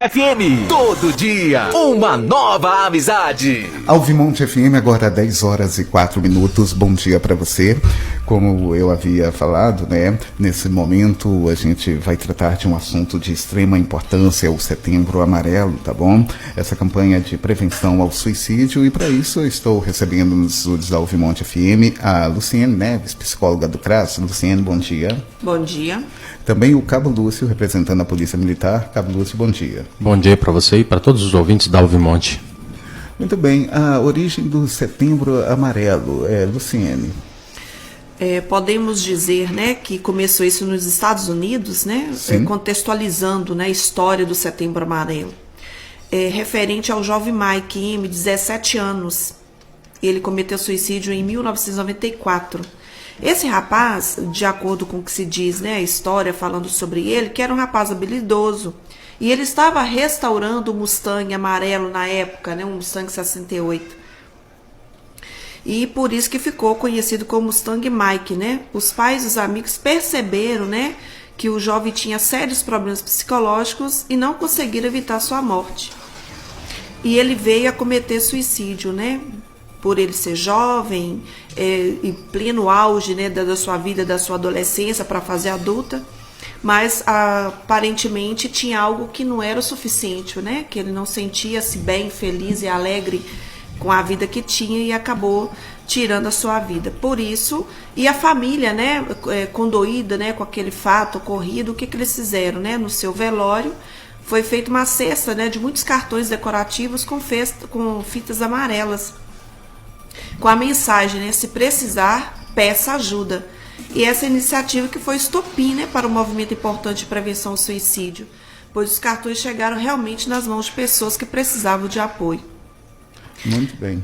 FM, todo dia, uma nova amizade. Alvimonte FM, agora 10 horas e 4 minutos. Bom dia para você. Como eu havia falado, né? Nesse momento a gente vai tratar de um assunto de extrema importância, o Setembro Amarelo, tá bom? Essa campanha de prevenção ao suicídio, e para isso eu estou recebendo nos estúdios da Alvimonte FM a Luciene Neves, psicóloga do CRAS. Luciene, bom dia. Bom dia. Também o Cabo Lúcio, representando a Polícia Militar. Cabo Lúcio, bom dia. Bom dia para você e para todos os ouvintes da Alvimonte. Muito bem. A origem do Setembro Amarelo, Luciene. Podemos dizer, né, que começou isso nos Estados Unidos, né, contextualizando, né, a história do Setembro Amarelo. Referente ao jovem Mike M, 17 anos. Ele cometeu suicídio em 1994. Esse rapaz, de acordo com o que se diz, né, a história falando sobre ele, que era um rapaz habilidoso, e ele estava restaurando o Mustang amarelo na época, né, um Mustang 68. E por isso que ficou conhecido como Mustang Mike, né? Os pais e os amigos perceberam, né, que o jovem tinha sérios problemas psicológicos e não conseguiram evitar sua morte. E ele veio a cometer suicídio, né? Por ele ser jovem, em pleno auge, né, da sua vida, da sua adolescência para a fase adulta, mas aparentemente tinha algo que não era o suficiente, né, que ele não sentia-se bem, feliz e alegre com a vida que tinha e acabou tirando a sua vida. Por isso, e a família, né, condoída, né, com aquele fato ocorrido, o que eles fizeram, né, no seu velório, foi feita uma cesta, né, de muitos cartões decorativos com fitas amarelas, com a mensagem, né, se precisar, peça ajuda. E essa iniciativa que foi estopim, né, para um movimento importante de prevenção ao suicídio, pois os cartões chegaram realmente nas mãos de pessoas que precisavam de apoio. Muito bem.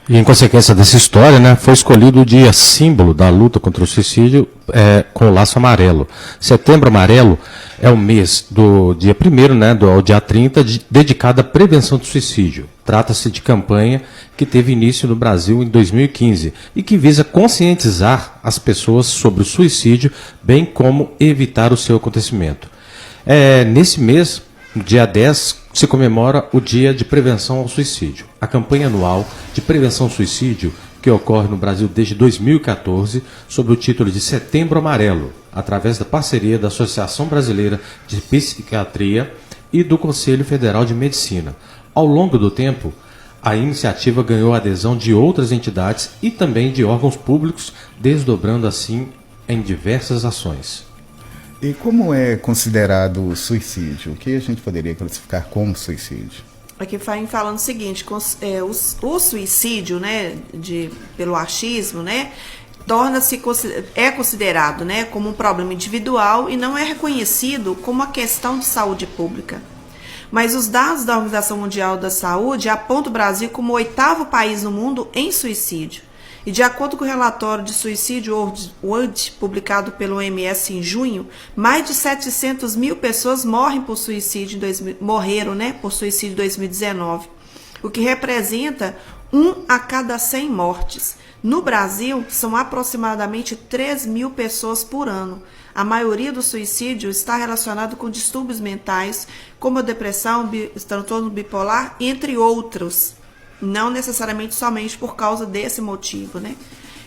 E em consequência dessa história, né, foi escolhido o dia símbolo da luta contra o suicídio com o laço amarelo. Setembro Amarelo é o mês do dia 1º, né, ao dia 30, dedicado à prevenção do suicídio. Trata-se de campanha que teve início no Brasil em 2015 e que visa conscientizar as pessoas sobre o suicídio, bem como evitar o seu acontecimento. Nesse mês, no dia 10, se comemora o Dia de Prevenção ao Suicídio. A campanha anual de prevenção ao suicídio, que ocorre no Brasil desde 2014, sob o título de Setembro Amarelo, através da parceria da Associação Brasileira de Psiquiatria e do Conselho Federal de Medicina. Ao longo do tempo, a iniciativa ganhou a adesão de outras entidades e também de órgãos públicos, desdobrando assim em diversas ações. E como é considerado o suicídio? O que a gente poderia classificar como suicídio? Aqui vai falando o seguinte, o suicídio, né, pelo achismo, né, é considerado, né, como um problema individual e não é reconhecido como uma questão de saúde pública. Mas os dados da Organização Mundial da Saúde apontam o Brasil como o 8º país no mundo em suicídio. E de acordo com o relatório de suicídio World, publicado pelo OMS em junho, mais de 700 mil pessoas morreram por suicídio em 2019, o que representa 1 a cada 100 mortes. No Brasil, são aproximadamente 3 mil pessoas por ano. A maioria do suicídio está relacionado com distúrbios mentais, como a depressão, transtorno bipolar, entre outros. Não necessariamente somente por causa desse motivo, né?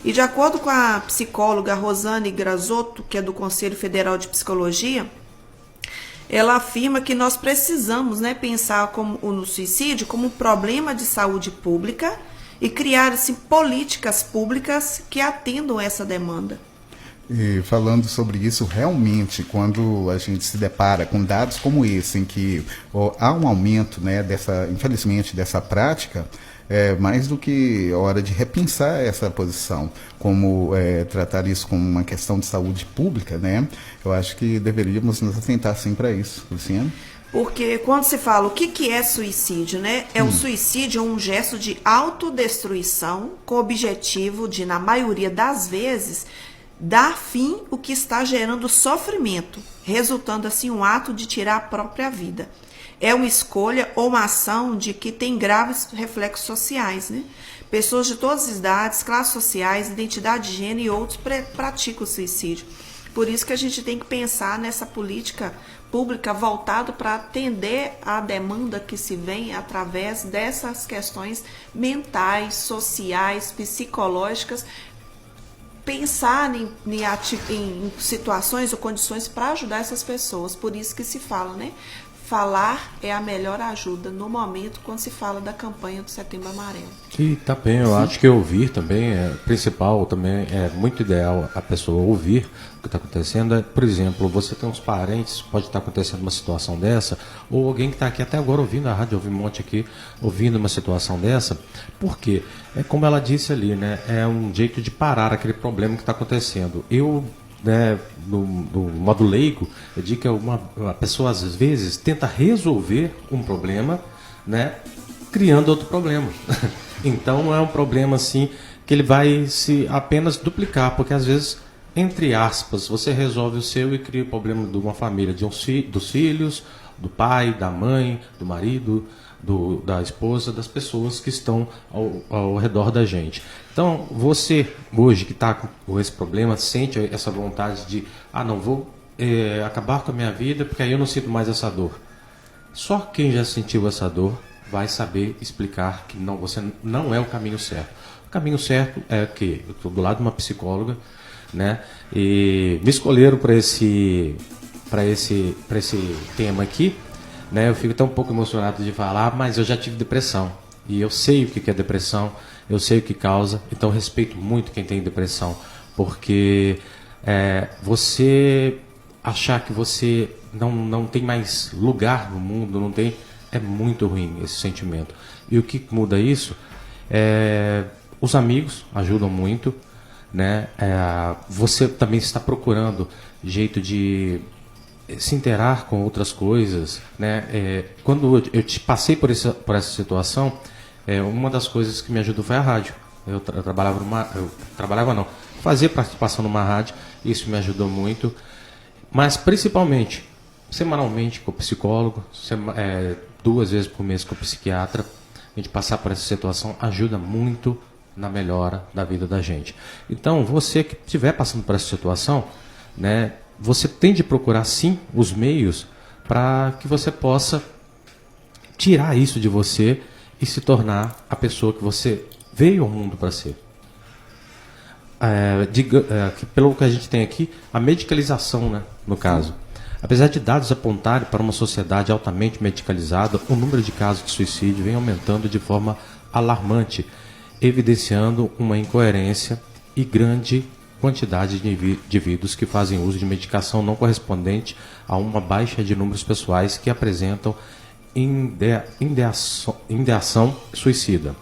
E de acordo com a psicóloga Rosane Grazotto, que é do Conselho Federal de Psicologia, ela afirma que nós precisamos, né, pensar no suicídio como um problema de saúde pública e criar assim, políticas públicas que atendam essa demanda. E falando sobre isso, realmente, quando a gente se depara com dados como esse, em que há um aumento, né, infelizmente, dessa prática, é mais do que hora de repensar essa posição, como tratar isso como uma questão de saúde pública, né? Eu acho que deveríamos nos atentar sim para isso, Luciana. Porque quando se fala o que é suicídio, né? O suicídio é um gesto de autodestruição com o objetivo de, na maioria das vezes, dar fim o que está gerando sofrimento, resultando assim um ato de tirar a própria vida. É uma escolha ou uma ação de que tem graves reflexos sociais, né? Pessoas de todas as idades, classes sociais, identidade de gênero e outros praticam o suicídio. Por isso que a gente tem que pensar nessa política pública voltado para atender a demanda que se vem através dessas questões mentais, sociais, psicológicas, pensar em situações ou condições para ajudar essas pessoas. Por isso que se fala, né? Falar é a melhor ajuda no momento quando se fala da campanha do Setembro Amarelo. E também eu acho que ouvir também é principal, também é muito ideal a pessoa ouvir o que está acontecendo. Por exemplo, você tem uns parentes, pode estar acontecendo uma situação dessa, ou alguém que está aqui até agora ouvindo a rádio, ouvi um monte aqui, ouvindo uma situação dessa, porque é como ela disse ali, né? É um jeito de parar aquele problema que está acontecendo. Eu, né, no modo leigo, eu digo que a pessoa às vezes tenta resolver um problema, né, criando outro problema. Então é um problema assim que ele vai se apenas duplicar, porque às vezes, entre aspas, você resolve o seu e cria o problema de uma família, dos filhos, do pai, da mãe, do marido, da esposa, das pessoas que estão ao redor da gente. Então, você hoje que está com esse problema, sente essa vontade de, não vou acabar com a minha vida porque aí eu não sinto mais essa dor. Só quem já sentiu essa dor vai saber explicar que você não é o caminho certo. O caminho certo é que eu estou do lado de uma psicóloga, né, e me escolheram para esse tema aqui, né, eu fico até um pouco emocionado de falar, mas eu já tive depressão e eu sei o que é depressão, eu sei o que causa, então respeito muito quem tem depressão, porque você achar que você não tem mais lugar no mundo, não tem, é muito ruim esse sentimento. E o que muda isso? Os amigos ajudam muito, né? Você também está procurando jeito de se interar com outras coisas, né? Quando eu te passei por essa situação, uma das coisas que me ajudou foi a rádio. Fazia participação numa rádio, isso me ajudou muito, mas principalmente semanalmente com o psicólogo, 2 vezes por mês com o psiquiatra. A gente passar por essa situação ajuda muito na melhora da vida da gente. Então, você que estiver passando por essa situação, né, você tem de procurar sim os meios para que você possa tirar isso de você e se tornar a pessoa que você veio ao mundo para ser. Pelo que a gente tem aqui, a medicalização, né, no caso. Apesar de dados apontarem para uma sociedade altamente medicalizada, o número de casos de suicídio vem aumentando de forma alarmante, evidenciando uma incoerência e grande quantidade de indivíduos que fazem uso de medicação não correspondente a uma baixa de números pessoais que apresentam ideação suicida.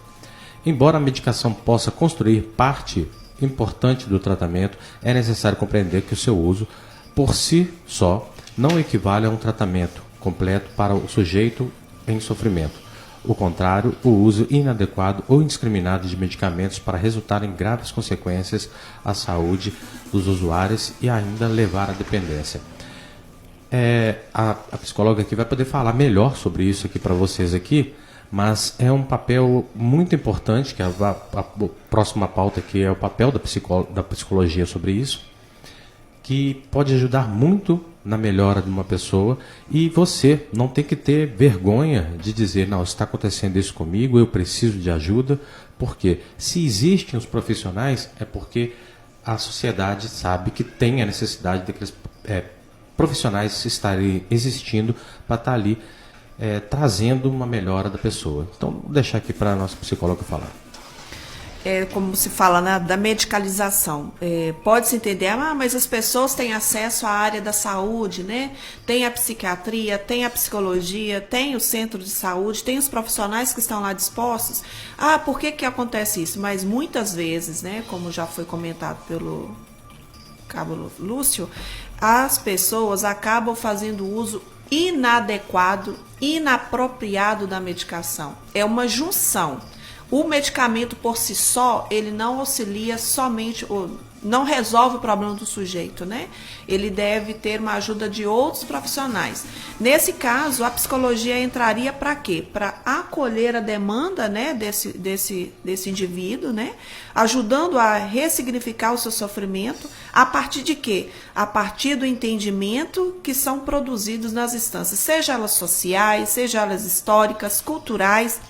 Embora a medicação possa construir parte importante do tratamento, é necessário compreender que o seu uso, por si só, não equivale a um tratamento completo para o sujeito em sofrimento. O contrário, o uso inadequado ou indiscriminado de medicamentos para resultar em graves consequências à saúde dos usuários e ainda levar à dependência. A psicóloga aqui vai poder falar melhor sobre isso aqui para vocês aqui, mas é um papel muito importante, que a próxima pauta aqui é o papel da psicologia sobre isso, que pode ajudar muito na melhora de uma pessoa, e você não tem que ter vergonha de dizer, não, está acontecendo isso comigo, eu preciso de ajuda, porque se existem os profissionais, é porque a sociedade sabe que tem a necessidade daqueles profissionais estarem existindo para estar ali trazendo uma melhora da pessoa. Então, vou deixar aqui para a nossa psicóloga falar. Como se fala, né, da medicalização. Pode-se entender, mas as pessoas têm acesso à área da saúde, né? Tem a psiquiatria, tem a psicologia, tem o centro de saúde, tem os profissionais que estão lá dispostos. Por que acontece isso? Mas muitas vezes, né, como já foi comentado pelo Cabo Lúcio, as pessoas acabam fazendo uso inadequado, inapropriado da medicação. É uma junção. O medicamento por si só, ele não auxilia somente, não resolve o problema do sujeito, né? Ele deve ter uma ajuda de outros profissionais. Nesse caso, a psicologia entraria para quê? Para acolher a demanda, né, desse indivíduo, né? Ajudando a ressignificar o seu sofrimento, a partir de quê? A partir do entendimento que são produzidos nas instâncias, seja elas sociais, seja elas históricas, culturais.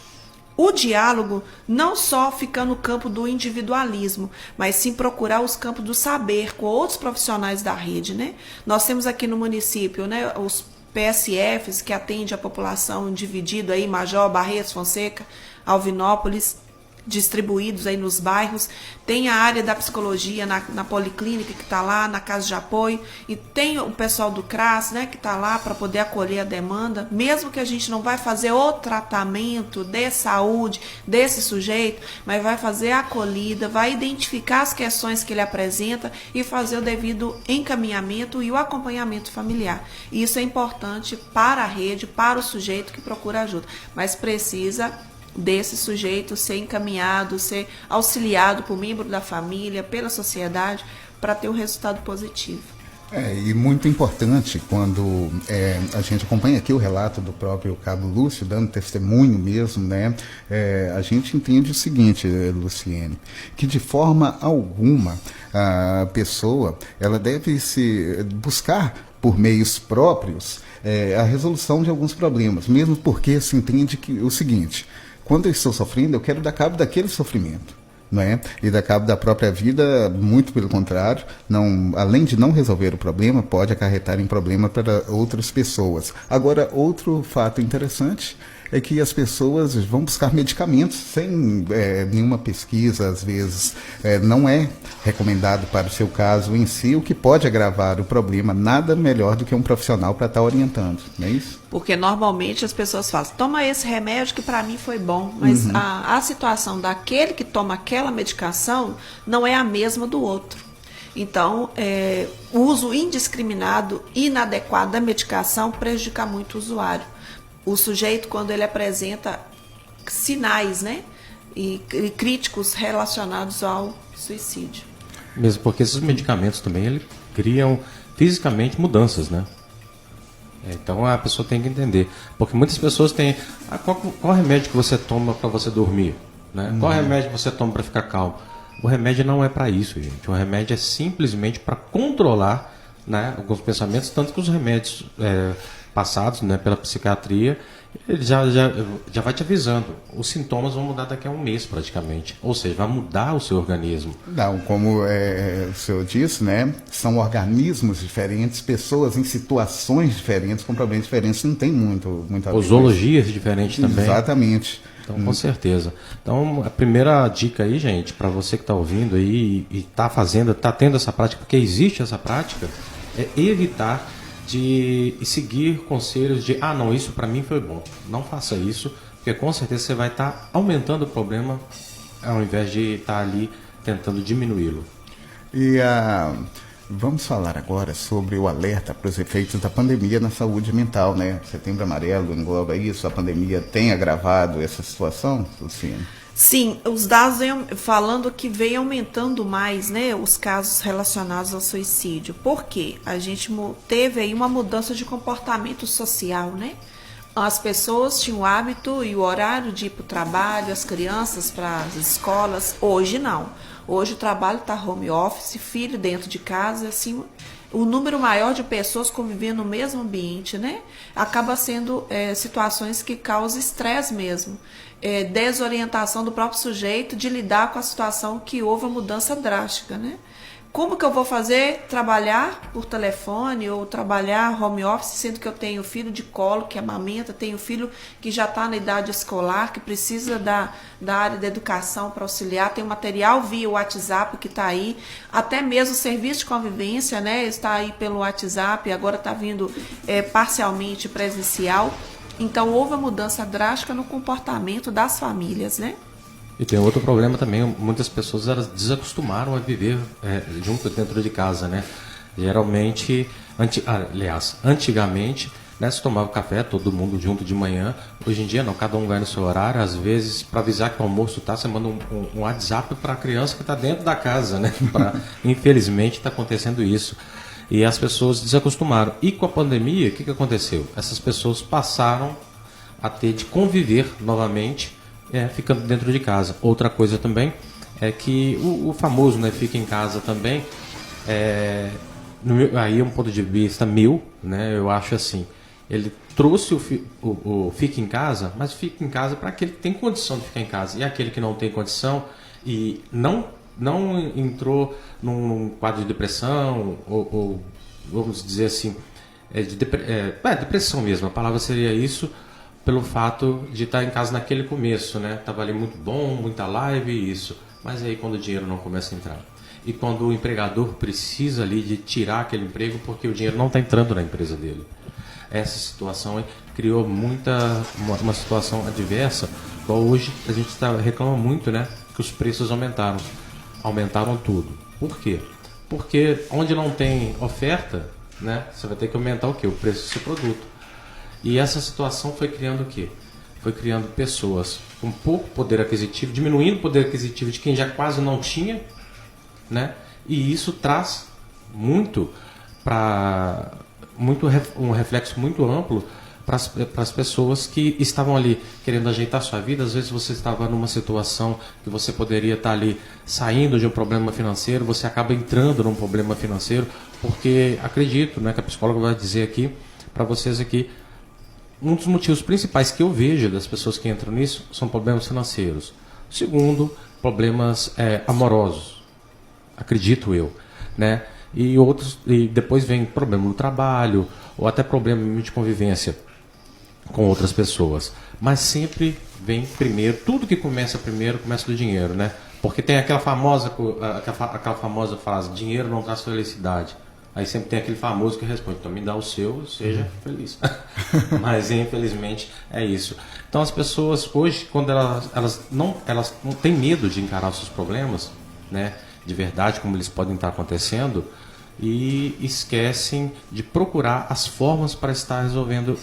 O diálogo não só fica no campo do individualismo, mas sim procurar os campos do saber com outros profissionais da rede, né? Nós temos aqui no município, né, os PSFs que atendem a população dividida aí, Major, Barretos, Fonseca, Alvinópolis, distribuídos aí nos bairros. Tem a área da psicologia na policlínica que está lá, na casa de apoio, e tem o pessoal do CRAS, né, que está lá para poder acolher a demanda, mesmo que a gente não vai fazer o tratamento de saúde desse sujeito, mas vai fazer a acolhida, vai identificar as questões que ele apresenta e fazer o devido encaminhamento e o acompanhamento familiar. E isso é importante para a rede, para o sujeito que procura ajuda, mas precisa desse sujeito ser encaminhado, ser auxiliado por membro da família, pela sociedade, para ter um resultado positivo. E muito importante quando a gente acompanha aqui o relato do próprio Cabo Lúcio, dando testemunho mesmo, né? A gente entende o seguinte, Luciene, que de forma alguma a pessoa ela deve se buscar por meios próprios a resolução de alguns problemas, mesmo porque se entende que o seguinte: quando eu estou sofrendo, eu quero dar cabo daquele sofrimento, não é? E dar cabo da própria vida, muito pelo contrário, além de não resolver o problema, pode acarretar em problema para outras pessoas. Agora, outro fato interessante é que as pessoas vão buscar medicamentos sem nenhuma pesquisa, às vezes não é recomendado para o seu caso em si, o que pode agravar o problema. Nada melhor do que um profissional para estar orientando, não é isso? Porque normalmente as pessoas falam, toma esse remédio que para mim foi bom, mas a situação daquele que toma aquela medicação não é a mesma do outro. Então, o uso indiscriminado, inadequado da medicação prejudica muito o usuário. O sujeito, quando ele apresenta sinais, né, e críticos relacionados ao suicídio. Mesmo porque esses medicamentos também eles criam fisicamente mudanças, né? Então a pessoa tem que entender. Porque muitas pessoas têm... qual remédio que você toma para você dormir? Né? Qual remédio você toma para ficar calmo? O remédio não é para isso, gente. O remédio é simplesmente para controlar, né, alguns pensamentos, tanto que os remédios passados, né, pela psiquiatria, ele já vai te avisando. Os sintomas vão mudar daqui a um mês praticamente. Ou seja, vai mudar o seu organismo. Não, como o senhor disse, né, são organismos diferentes, pessoas em situações diferentes, com problemas diferentes, não tem muito a ver. Posologias diferentes também. Exatamente. Então, com certeza. Então, a primeira dica aí, gente, para você que está ouvindo aí e está tendo essa prática, porque existe essa prática, é evitar de seguir conselhos de, não, isso para mim foi bom. Não faça isso, porque com certeza você vai estar aumentando o problema ao invés de estar ali tentando diminuí-lo. E vamos falar agora sobre o alerta para os efeitos da pandemia na saúde mental, né? Setembro Amarelo engloba isso, a pandemia tem agravado essa situação, Luciene? Sim, os dados vêm falando que vem aumentando mais, né, os casos relacionados ao suicídio. Por quê? A gente teve aí uma mudança de comportamento social, né? As pessoas tinham o hábito e o horário de ir para o trabalho, as crianças para as escolas. Hoje não. Hoje o trabalho está home office, filho dentro de casa, assim, o número maior de pessoas convivendo no mesmo ambiente, né? Acaba sendo situações que causam estresse mesmo. Desorientação do próprio sujeito de lidar com a situação que houve uma mudança drástica, né? Como que eu vou fazer? Trabalhar por telefone ou trabalhar home office, sendo que eu tenho filho de colo que amamenta, tenho filho que já está na idade escolar, que precisa da área da educação para auxiliar, tem material via WhatsApp que está aí, até mesmo o serviço de convivência, né, está aí pelo WhatsApp, agora está vindo parcialmente presencial. Então houve uma mudança drástica no comportamento das famílias, né? E tem outro problema também, muitas pessoas elas desacostumaram a viver junto dentro de casa, né? Geralmente, antigamente, né, se tomava café, todo mundo junto de manhã. Hoje em dia não, cada um vai no seu horário. Às vezes, para avisar que o almoço está, você manda um WhatsApp para a criança que está dentro da casa, né? Infelizmente está acontecendo isso. E as pessoas desacostumaram. E com a pandemia, o que aconteceu? Essas pessoas passaram a ter de conviver novamente, ficando dentro de casa. Outra coisa também é que o famoso, né, fica em casa também, aí é um ponto de vista meu, né, eu acho assim, ele trouxe o fica em casa, mas fica em casa para aquele que tem condição de ficar em casa. E aquele que não tem condição e não entrou num quadro de depressão, ou vamos dizer assim, depressão mesmo, a palavra seria isso, pelo fato de estar em casa naquele começo, né? Tava ali muito bom, muita live e isso. Mas aí quando o dinheiro não começa a entrar. E quando o empregador precisa ali de tirar aquele emprego porque o dinheiro não está entrando na empresa dele. Essa situação aí criou uma situação adversa, igual hoje a gente reclama muito, né? Que os preços aumentaram tudo. Por quê? Porque onde não tem oferta, né? Você vai ter que aumentar o quê? O preço do seu produto. E essa situação foi criando o quê? Foi criando pessoas com pouco poder aquisitivo, diminuindo o poder aquisitivo de quem já quase não tinha, né? E isso traz um reflexo muito amplo para as pessoas que estavam ali querendo ajeitar sua vida. Às vezes você estava numa situação que você poderia estar ali saindo de um problema financeiro, você acaba entrando num problema financeiro, porque acredito, né, que a psicóloga vai dizer aqui para vocês aqui, um dos motivos principais que eu vejo das pessoas que entram nisso são problemas financeiros. Segundo, problemas amorosos, acredito eu, né? E depois vem problema no trabalho, ou até problema de convivência com outras pessoas. Mas sempre vem primeiro, tudo que começa primeiro começa do dinheiro, né? Porque tem aquela famosa frase, dinheiro não traz felicidade. Aí sempre tem aquele famoso que responde, então me dá o seu, seja feliz. Mas infelizmente é isso. Então as pessoas hoje, quando elas não têm medo de encarar os seus problemas, né, de verdade, como eles podem estar acontecendo, e esquecem de procurar as formas para estar resolvendo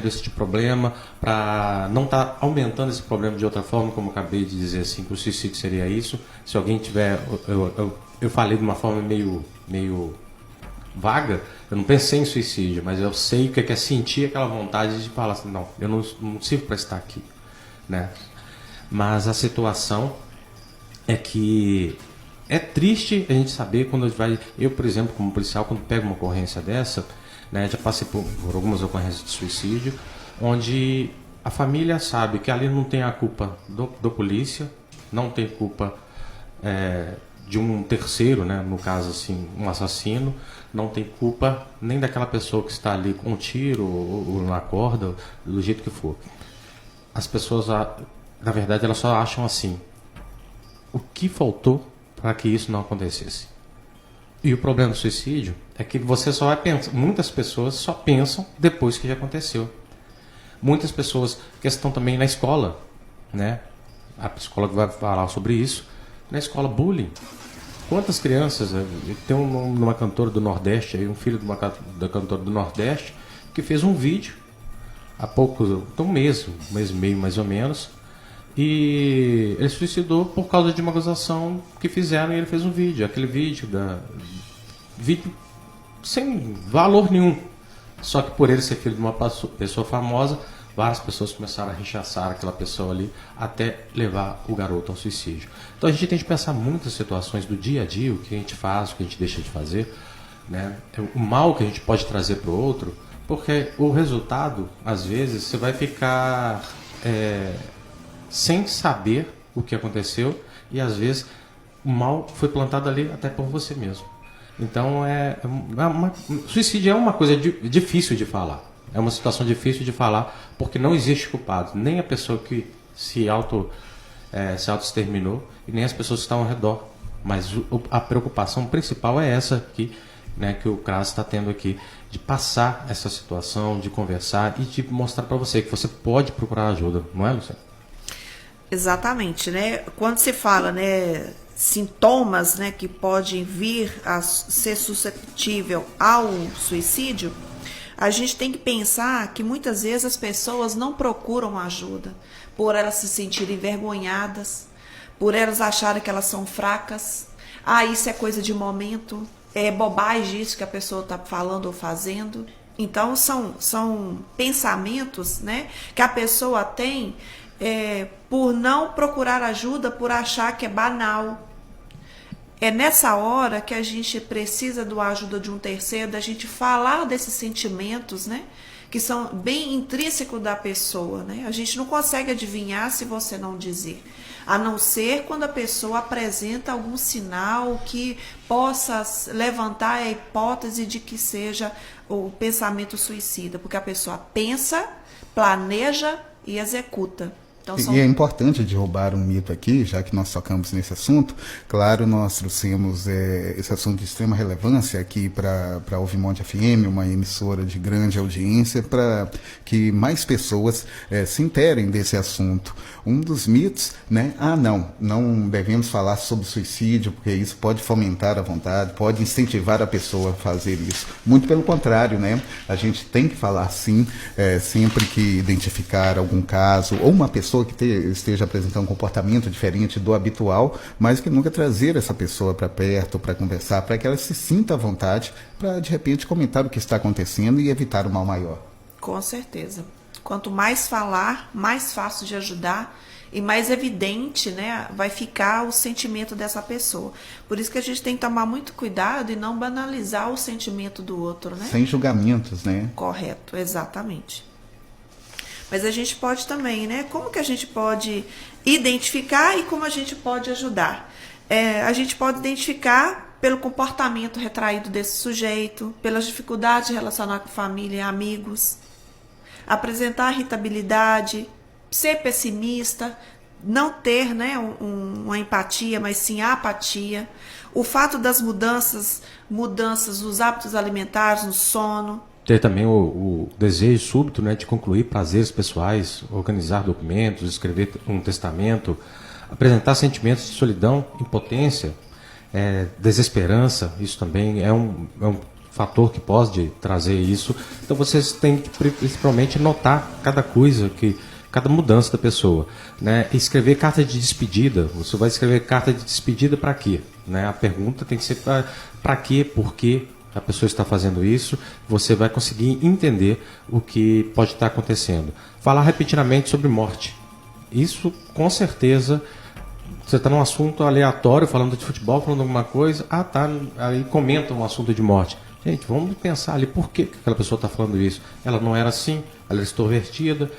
esse problema, para não estar aumentando esse problema de outra forma, como eu acabei de dizer assim, que o suicídio seria isso. Se alguém tiver, eu falei de uma forma meio vaga, eu não pensei em suicídio, mas eu sei o que é sentir aquela vontade de falar assim, não, eu não sirvo para estar aqui, né? Mas a situação é que é triste a gente saber quando eu, por exemplo, como policial, quando pego uma ocorrência dessa, né, já passei por algumas ocorrências de suicídio, onde a família sabe que ali não tem a culpa do polícia, não tem culpa de um terceiro, né, no caso assim, um assassino, não tem culpa nem daquela pessoa que está ali com um tiro ou na corda, do jeito que for. As pessoas, na verdade, elas só acham assim, o que faltou para que isso não acontecesse? E o problema do suicídio é que você só vai pensar, muitas pessoas só pensam depois que já aconteceu. Muitas pessoas que estão também na escola, né? A psicóloga vai falar sobre isso. Na escola, bullying. Quantas crianças, tem uma cantora do Nordeste, um filho da cantora do Nordeste, que fez um vídeo há pouco, um mês e meio mais ou menos, e ele se suicidou por causa de uma acusação que fizeram, e ele fez um vídeo, aquele vídeo sem valor nenhum, só que por ele ser filho de uma pessoa famosa, várias pessoas começaram a rechaçar aquela pessoa ali até levar o garoto ao suicídio. Então a gente tem que pensar muitas situações do dia a dia, o que a gente faz, o que a gente deixa de fazer, né? O mal que a gente pode trazer para o outro, porque o resultado, às vezes, você vai ficar sem saber o que aconteceu, e às vezes o mal foi plantado ali até por você mesmo. Então suicídio é uma coisa difícil de falar. É uma situação difícil de falar, porque não existe culpado. Nem a pessoa que se auto-exterminou e nem as pessoas que estão ao redor. Mas a preocupação principal é essa aqui, né, que o CRAS está tendo aqui, de passar essa situação, de conversar e de mostrar para você que você pode procurar ajuda. Não é, Luciana? Exatamente, né? Quando se fala, né, sintomas, né, que podem vir a ser suscetível ao suicídio, A gente tem que pensar que muitas vezes as pessoas não procuram ajuda por elas se sentirem envergonhadas, por elas acharem que elas são fracas. Ah, isso é coisa de momento, é bobagem isso que a pessoa está falando ou fazendo. Então, são pensamentos, né, que a pessoa tem por não procurar ajuda, por achar que é banal. É nessa hora que a gente precisa da ajuda de um terceiro, da gente falar desses sentimentos, né, que são bem intrínsecos da pessoa, né? A gente não consegue adivinhar se você não dizer, a não ser quando a pessoa apresenta algum sinal que possa levantar a hipótese de que seja o pensamento suicida, porque a pessoa pensa, planeja e executa. Então, E é importante derrubar um mito aqui, já que nós tocamos nesse assunto. Claro, nós trouxemos esse assunto de extrema relevância aqui para a Ouvimonte FM, uma emissora de grande audiência, para que mais pessoas se interem desse assunto. Um dos mitos, né? Não devemos falar sobre suicídio, porque isso pode fomentar a vontade, pode incentivar a pessoa a fazer isso. Muito pelo contrário, né? A gente tem que falar sim, sempre que identificar algum caso, ou uma pessoa que esteja apresentando um comportamento diferente do habitual, mas que nunca trazer essa pessoa para perto, para conversar, para que ela se sinta à vontade, para de repente comentar o que está acontecendo e evitar o mal maior. Com certeza. Quanto mais falar, mais fácil de ajudar e mais evidente, né, vai ficar o sentimento dessa pessoa. Por isso que a gente tem que tomar muito cuidado e não banalizar o sentimento do outro, né? Sem julgamentos, né? Correto, exatamente. Mas a gente pode também, né? Como que a gente pode identificar e como a gente pode ajudar? A gente pode identificar pelo comportamento retraído desse sujeito, pelas dificuldades de relacionar com família e amigos, apresentar irritabilidade, ser pessimista, não ter, né, uma empatia, mas sim apatia, o fato das mudanças nos hábitos alimentares, no sono. Ter também o desejo súbito, né, de concluir prazeres pessoais, organizar documentos, escrever um testamento, apresentar sentimentos de solidão, impotência, desesperança. Isso também é um fator que pode trazer isso. Então vocês têm que principalmente notar cada mudança da pessoa, né? Escrever carta de despedida. Você vai escrever carta de despedida para quê? Né? A pergunta tem que ser para quê, por quê a pessoa está fazendo isso. Você vai conseguir entender o que pode estar acontecendo. Falar repetidamente sobre morte. Isso, com certeza, você está num assunto aleatório, falando de futebol, falando alguma coisa, aí comenta um assunto de morte. Gente, vamos pensar ali por que aquela pessoa está falando isso. Ela não era assim, ela era extrovertida,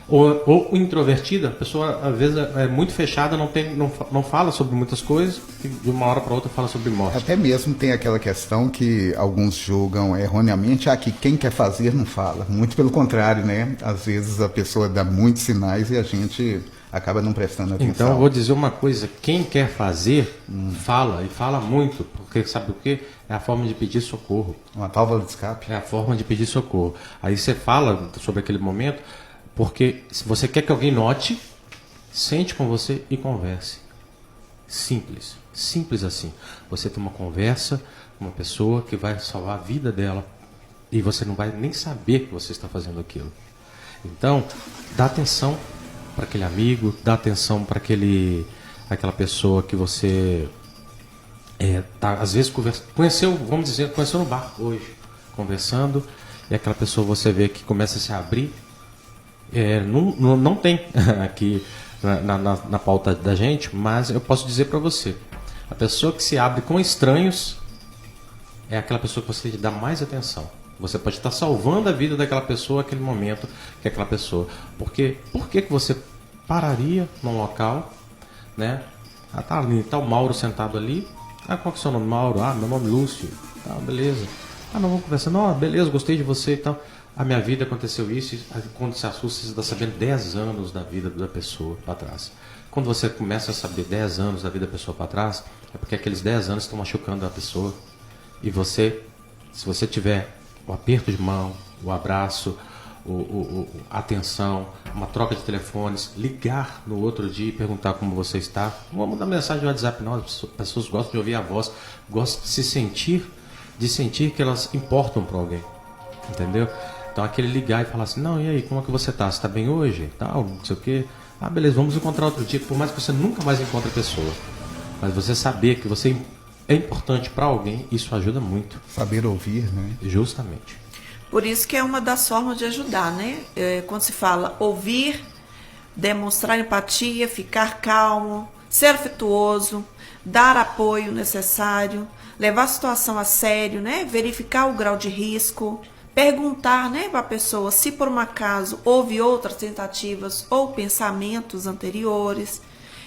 ou introvertida. A pessoa, às vezes, é muito fechada, não fala sobre muitas coisas, e de uma hora para outra fala sobre morte. Até mesmo tem aquela questão que alguns julgam erroneamente, que quem quer fazer não fala. Muito pelo contrário, né? Às vezes a pessoa dá muitos sinais e a gente acaba não prestando atenção. Então eu vou dizer uma coisa, quem quer fazer, fala, e fala muito, porque sabe o quê? É a forma de pedir socorro. Uma válvula de escape. É a forma de pedir socorro. Aí você fala sobre aquele momento, porque se você quer que alguém note, sente com você e converse. Simples. Simples assim. Você tem uma conversa com uma pessoa que vai salvar a vida dela e você não vai nem saber que você está fazendo aquilo. Então, dá atenção para aquele amigo, dá atenção para aquela pessoa que você às vezes conheceu no bar hoje, conversando, e aquela pessoa você vê que começa a se abrir. Não tem aqui na pauta da gente, mas eu posso dizer para você, a pessoa que se abre com estranhos é aquela pessoa que você dá mais atenção. Você pode estar salvando a vida daquela pessoa naquele momento, que é aquela pessoa. Porque por que você pararia num local, né? Tá ali, tá o Mauro sentado ali. Qual que é o seu nome, Mauro? Meu nome é Lúcio. Beleza. Não, vamos conversar. Não, beleza, gostei de você e tal. A minha vida aconteceu isso. Quando se assusta, você está sabendo 10 anos da vida da pessoa para trás. Quando você começa a saber 10 anos da vida da pessoa para trás, é porque aqueles 10 anos estão machucando a pessoa. E você, se você tiver o aperto de mão, o abraço, a atenção, uma troca de telefones, ligar no outro dia e perguntar como você está. Não vamos mandar mensagem no WhatsApp, não. As pessoas gostam de ouvir a voz, gostam de sentir que elas importam para alguém. entendeu? Então aquele ligar e falar assim, não, e aí, como é que você tá? Você tá bem hoje? Tal, não sei o quê. Ah, beleza, vamos encontrar outro dia, por mais que você nunca mais encontre a pessoa. Mas você saber que você é importante para alguém, isso ajuda muito. Saber ouvir, né? Justamente. Por isso que é uma das formas de ajudar, né? Quando se fala ouvir, demonstrar empatia, ficar calmo, ser afetuoso, dar apoio necessário, levar a situação a sério, né? Verificar o grau de risco, perguntar, né, para a pessoa se por um acaso houve outras tentativas ou pensamentos anteriores,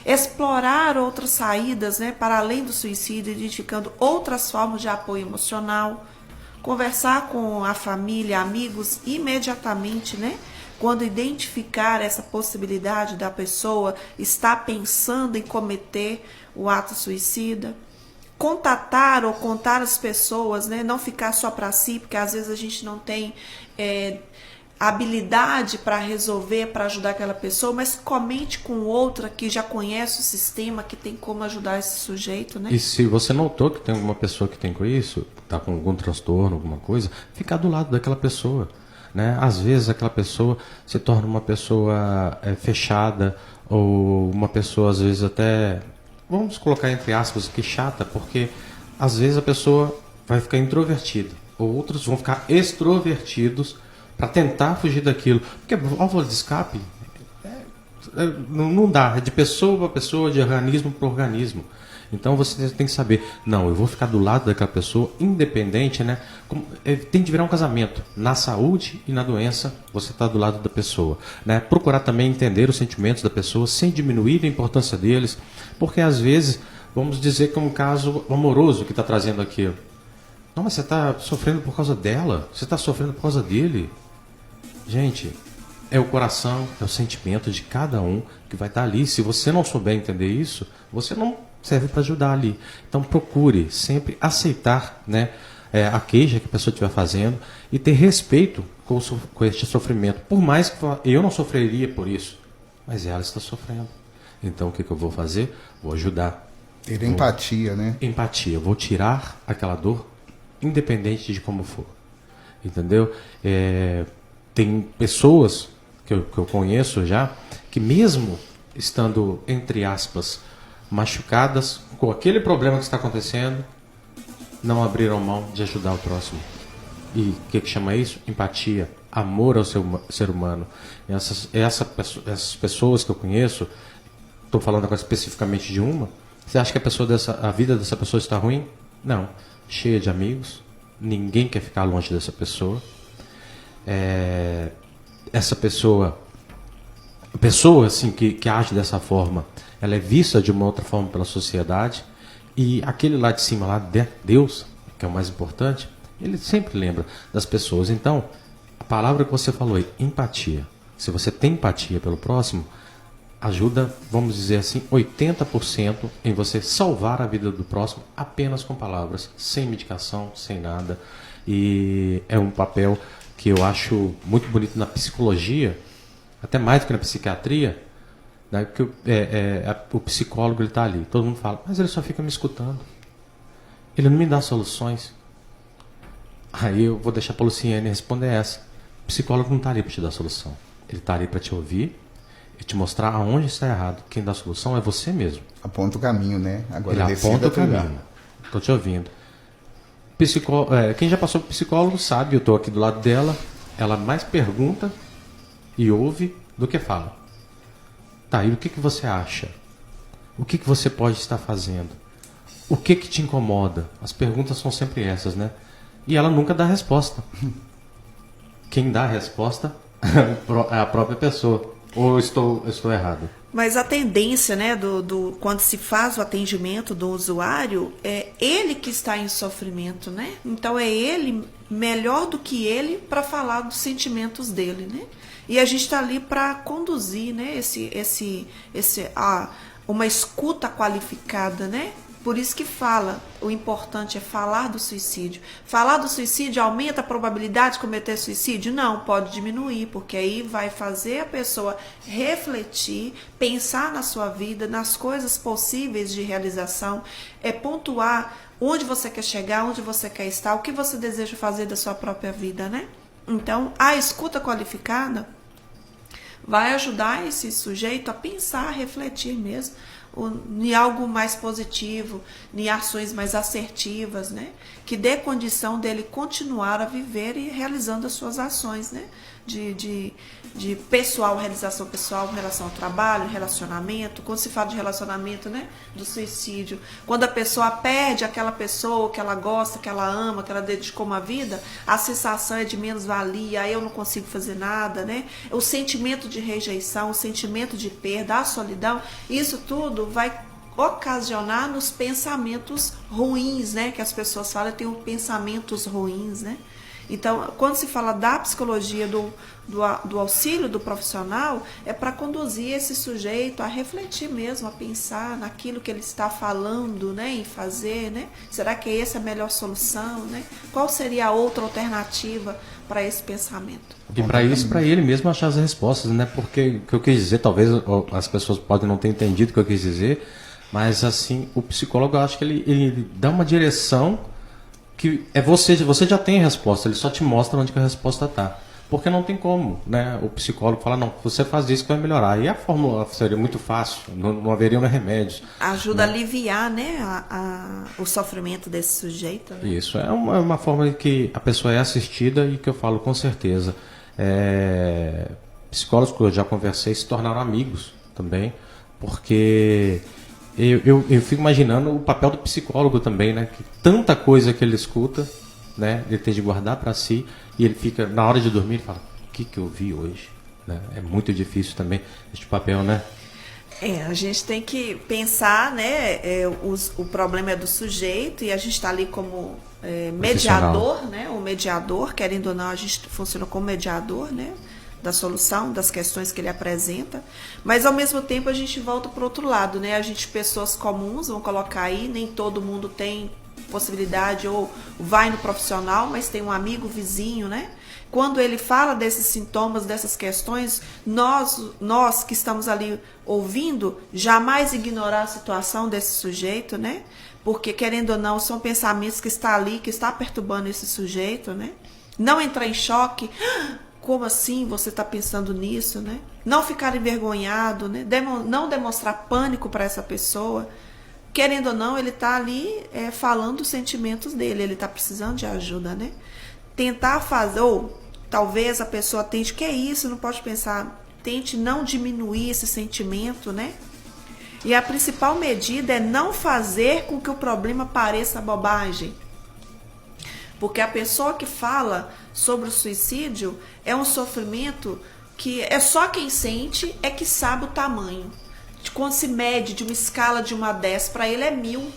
explorar outras saídas, né, para além do suicídio, identificando outras formas de apoio emocional, conversar com a família, amigos imediatamente, né, quando identificar essa possibilidade da pessoa estar pensando em cometer o ato suicida. Contatar ou contar as pessoas, né? Não ficar só para si, porque às vezes a gente não tem habilidade para resolver, para ajudar aquela pessoa, mas comente com outra que já conhece o sistema, que tem como ajudar esse sujeito, né? E se você notou que tem alguma pessoa que tem com isso, está com algum transtorno, alguma coisa, ficar do lado daquela pessoa, né? Às vezes aquela pessoa se torna uma pessoa fechada, ou uma pessoa às vezes até... Vamos colocar entre aspas aqui chata, porque às vezes a pessoa vai ficar introvertida, ou outros vão ficar extrovertidos para tentar fugir daquilo. Porque a válvula de escape não dá, é de pessoa para pessoa, de organismo para organismo. Então você tem que saber, não, eu vou ficar do lado daquela pessoa, independente, né? Tem de virar um casamento. Na saúde e na doença, você está do lado da pessoa, né? Procurar também entender os sentimentos da pessoa, sem diminuir a importância deles, porque às vezes, vamos dizer que é um caso amoroso que está trazendo aquilo. Não, mas você está sofrendo por causa dela, você está sofrendo por causa dele. Gente, é o coração, é o sentimento de cada um que vai estar ali. Se você não souber entender isso, você não serve para ajudar ali. Então procure sempre aceitar, né, a queixa que a pessoa estiver fazendo e ter respeito com este sofrimento. Por mais que eu não sofreria por isso, mas ela está sofrendo. Então o que eu vou fazer? Vou ajudar. Ter empatia, né? Empatia. Vou tirar aquela dor, independente de como for. Entendeu? Tem pessoas que eu conheço já, que mesmo estando, entre aspas, machucadas com aquele problema que está acontecendo, não abriram mão de ajudar o próximo. E o que chama isso? Empatia, amor ao ser humano. Essas pessoas que eu conheço, estou falando agora especificamente de uma, você acha que a vida dessa pessoa está ruim? Não. Cheia de amigos, ninguém quer ficar longe dessa pessoa. Essa pessoa assim, que age dessa forma, ela é vista de uma outra forma pela sociedade, e aquele lá de cima, lá Deus, que é o mais importante, ele sempre lembra das pessoas. Então, a palavra que você falou aí, empatia. Se você tem empatia pelo próximo, ajuda, vamos dizer assim, 80% em você salvar a vida do próximo apenas com palavras, sem medicação, sem nada. E é um papel que eu acho muito bonito na psicologia, até mais do que na psiquiatria, né? Porque o psicólogo está ali, todo mundo fala, mas ele só fica me escutando, ele não me dá soluções. Aí eu vou deixar para a Luciene responder essa. O psicólogo não está ali para te dar solução, ele está ali para te ouvir e te mostrar aonde está errado. Quem dá a solução é você mesmo. Aponta o caminho, né? Agora ele aponta o caminho. Estou te ouvindo. Quem já passou por psicólogo sabe, eu estou aqui do lado dela, ela mais pergunta e ouve do que fala. Tá, e o que você acha? O que você pode estar fazendo? O que te incomoda? As perguntas são sempre essas, né? E ela nunca dá resposta. Quem dá a resposta é a própria pessoa. Ou estou errado? Mas a tendência, né, quando se faz o atendimento do usuário, é ele que está em sofrimento, né? Então é ele, melhor do que ele, para falar dos sentimentos dele, né? E a gente está ali para conduzir, né, uma escuta qualificada, né? Por isso que o importante é falar do suicídio. Falar do suicídio aumenta a probabilidade de cometer suicídio? Não, pode diminuir, porque aí vai fazer a pessoa refletir, pensar na sua vida, nas coisas possíveis de realização, pontuar onde você quer chegar, onde você quer estar, o que você deseja fazer da sua própria vida, né? Então, a escuta qualificada vai ajudar esse sujeito a pensar, a refletir mesmo em algo mais positivo, em ações mais assertivas, né? Que dê condição dele continuar a viver e realizando as suas ações, né? De pessoal, realização pessoal em relação ao trabalho, relacionamento. Quando se fala de relacionamento, né? Do suicídio, quando a pessoa perde aquela pessoa que ela gosta, que ela ama, que ela dedicou uma vida, a sensação é de menos-valia, aí eu não consigo fazer nada, né? O sentimento de rejeição, o sentimento de perda, a solidão, isso tudo vai ocasionar nos pensamentos ruins, né? Que as pessoas falam, tem pensamentos ruins, né? Então, quando se fala da psicologia, do auxílio do profissional, é para conduzir esse sujeito a refletir mesmo, a pensar naquilo que ele está falando, né, em fazer, né? Será que essa é a melhor solução, né? Qual seria a outra alternativa para esse pensamento? E para isso, para ele mesmo achar as respostas, né? Porque o que eu quis dizer, talvez as pessoas podem não ter entendido o que eu quis dizer, mas assim, o psicólogo, eu acho que ele dá uma direção que é você já tem a resposta, ele só te mostra onde que a resposta está. Porque não tem como, né? O psicólogo fala, não, você faz isso que vai melhorar. E a fórmula seria muito fácil, não haveria remédios. Ajuda, né? A aliviar, né, o sofrimento desse sujeito. Né? Isso, é uma forma que a pessoa é assistida e que eu falo com certeza. Psicólogos que eu já conversei se tornaram amigos também, porque eu fico imaginando o papel do psicólogo também, né? Que tanta coisa que ele escuta, né? Ele tem de guardar para si e ele fica, na hora de dormir, ele fala, o que eu vi hoje? Né? É muito difícil também este papel, né? A gente tem que pensar, né? O problema é do sujeito e a gente está ali como mediador, né? O mediador, querendo ou não, a gente funciona como mediador, né? Da solução, das questões que ele apresenta, mas ao mesmo tempo a gente volta para o outro lado, né? A gente, pessoas comuns, vamos colocar aí, nem todo mundo tem possibilidade ou vai no profissional, mas tem um amigo, vizinho, né? Quando ele fala desses sintomas, dessas questões, nós que estamos ali ouvindo, jamais ignorar a situação desse sujeito, né? Porque, querendo ou não, são pensamentos que está ali, que está perturbando esse sujeito, né? Não entrar em choque. Como assim você está pensando nisso, né? Não ficar envergonhado, né? Não demonstrar pânico para essa pessoa. Querendo ou não, ele está ali falando os sentimentos dele, ele está precisando de ajuda, né? Tentar fazer, ou talvez a pessoa tente, que é isso, não pode pensar, tente não diminuir esse sentimento, né? E a principal medida é não fazer com que o problema pareça bobagem. Porque a pessoa que fala sobre o suicídio é um sofrimento que é só quem sente é que sabe o tamanho. Quando se mede de uma escala de 1 a 10, para ele é 1000,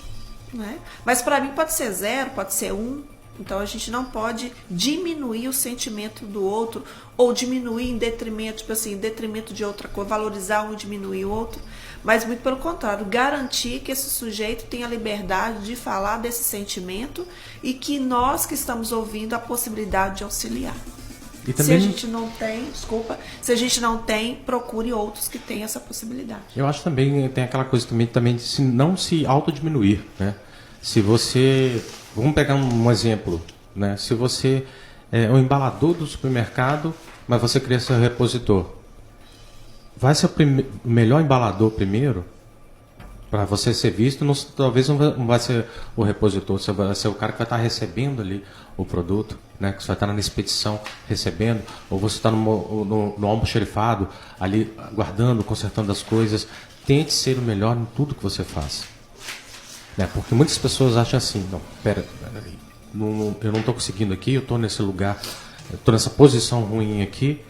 né? Mas para mim pode ser 0, pode ser 1. Então a gente não pode diminuir o sentimento do outro ou diminuir em detrimento, tipo assim, em detrimento de outra coisa, valorizar um e diminuir o outro. Mas muito pelo contrário, garantir que esse sujeito tenha a liberdade de falar desse sentimento e que nós que estamos ouvindo a possibilidade de auxiliar. E também, se a gente não tem, procure outros que tenham essa possibilidade. Eu acho também tem aquela coisa também de não se autodiminuir, né? Se você, vamos pegar um exemplo, né? Se você é um embalador do supermercado, mas você queria ser repositor, vai ser o melhor embalador primeiro para você ser visto, talvez não vai ser o repositor, você vai ser o cara que vai estar recebendo ali o produto, né? Que você vai estar na expedição recebendo, ou você está no almoxerifado ali guardando, consertando as coisas. Tente ser o melhor em tudo que você faz, né? Porque muitas pessoas acham assim, não, pera aí, eu não estou conseguindo aqui, eu estou nesse lugar, eu estou nessa posição ruim aqui.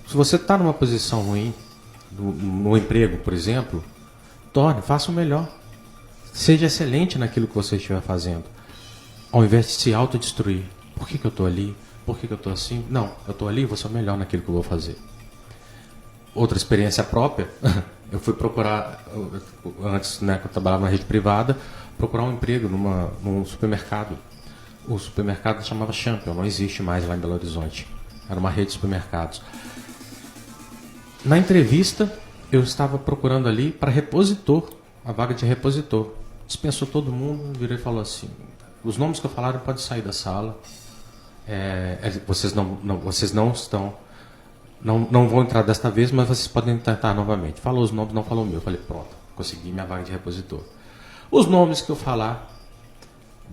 Se você está numa posição ruim no emprego, por exemplo, faça o melhor. Seja excelente naquilo que você estiver fazendo. Ao invés de se autodestruir. Por que eu estou ali? Por que eu estou assim? Não, eu estou ali e vou ser o melhor naquilo que eu vou fazer. Outra experiência própria, eu fui procurar, antes, né, que eu trabalhava na rede privada, procurar um emprego num supermercado. O supermercado chamava Champion, não existe mais lá em Belo Horizonte. Era uma rede de supermercados. Na entrevista, eu estava procurando ali para repositor, a vaga de repositor. Dispensou todo mundo, virei e falou assim, os nomes que eu falaram podem sair da sala. vocês não estão, não vão entrar desta vez, mas vocês podem tentar novamente. Falou os nomes, não falou o meu. Eu falei, pronto, consegui minha vaga de repositor. Os nomes que eu falar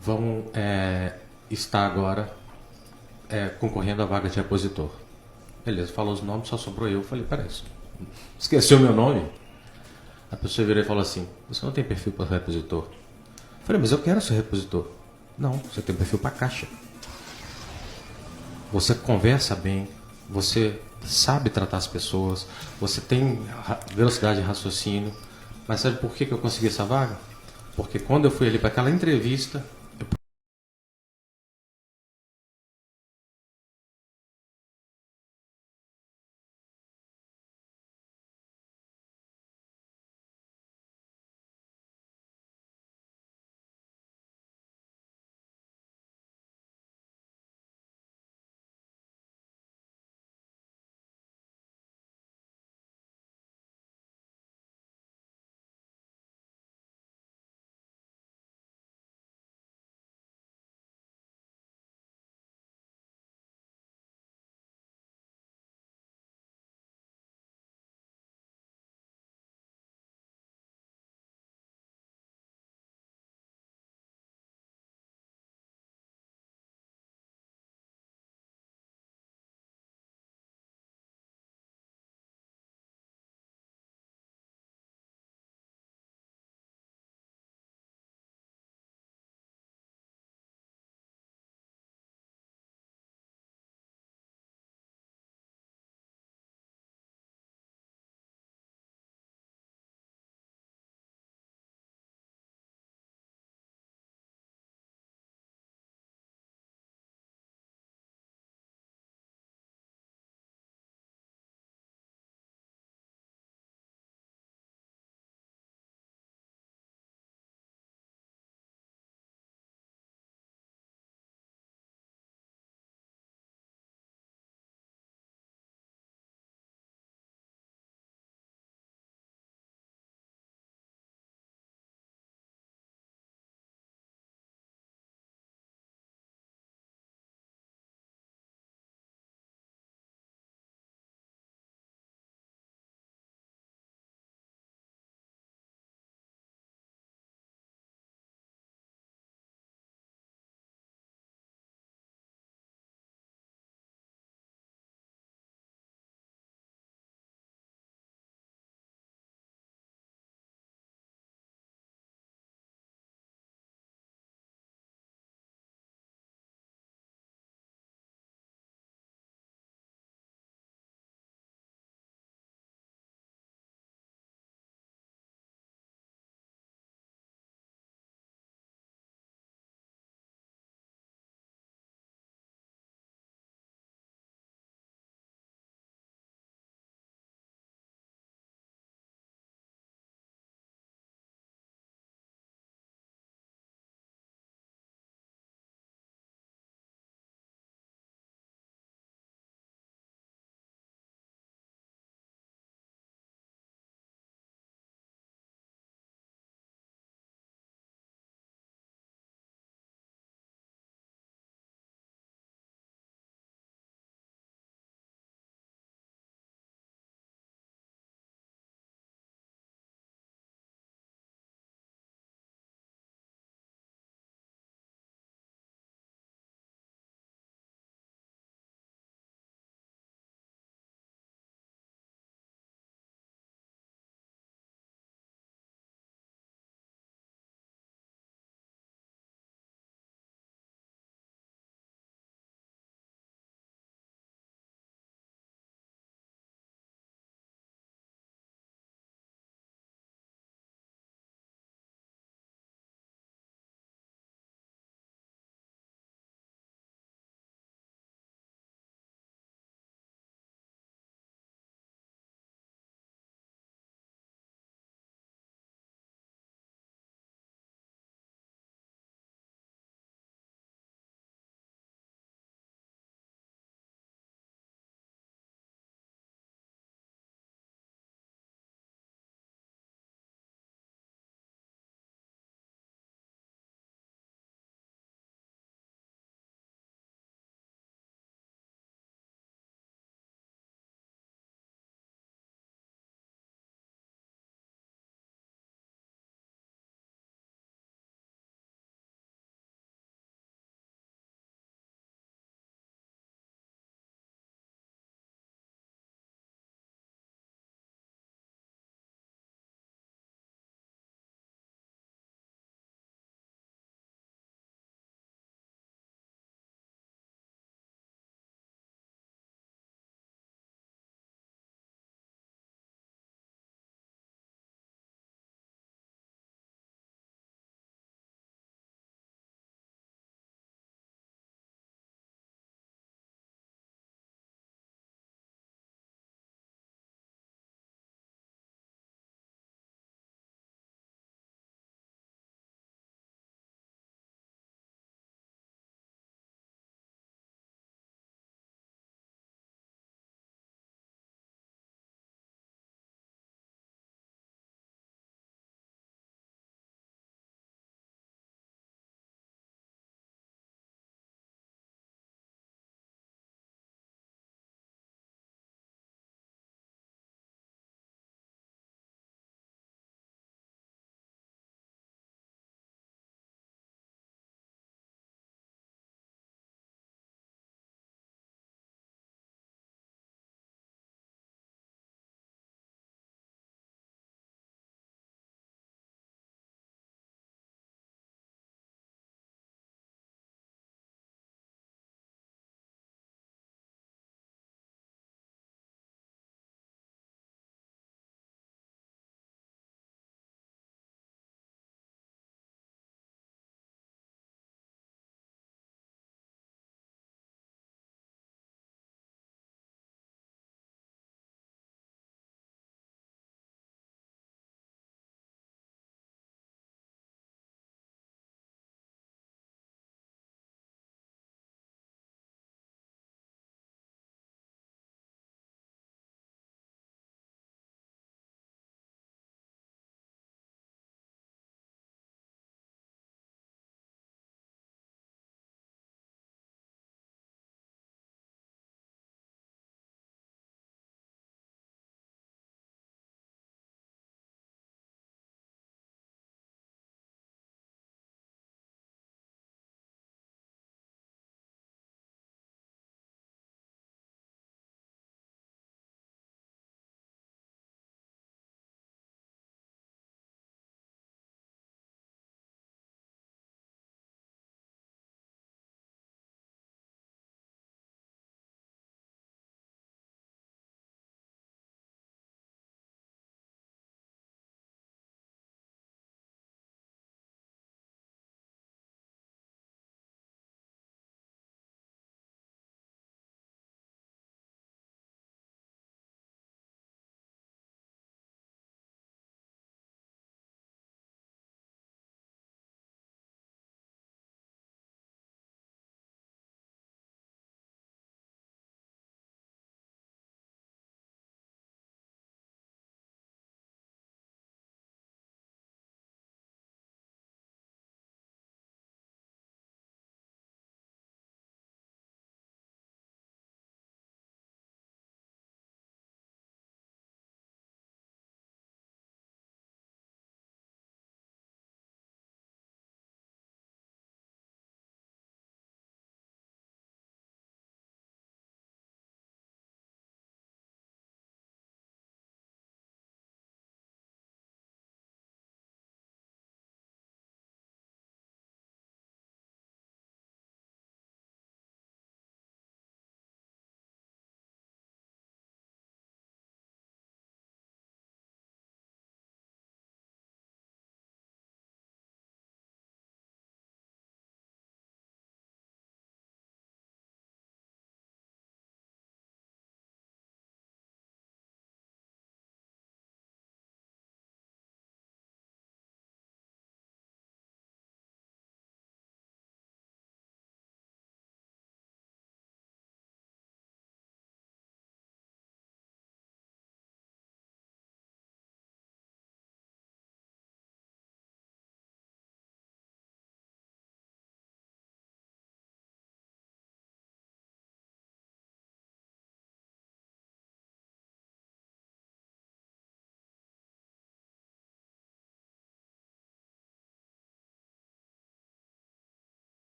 vão estar agora concorrendo à vaga de repositor. Beleza, falou os nomes, só sobrou eu. Eu falei, peraí, esqueceu meu nome? A pessoa virou e falou assim, você não tem perfil para repositor? Eu falei, mas eu quero ser repositor. Não, você tem perfil para caixa. Você conversa bem, você sabe tratar as pessoas, você tem velocidade de raciocínio. Mas sabe por que eu consegui essa vaga? Porque quando eu fui ali para aquela entrevista,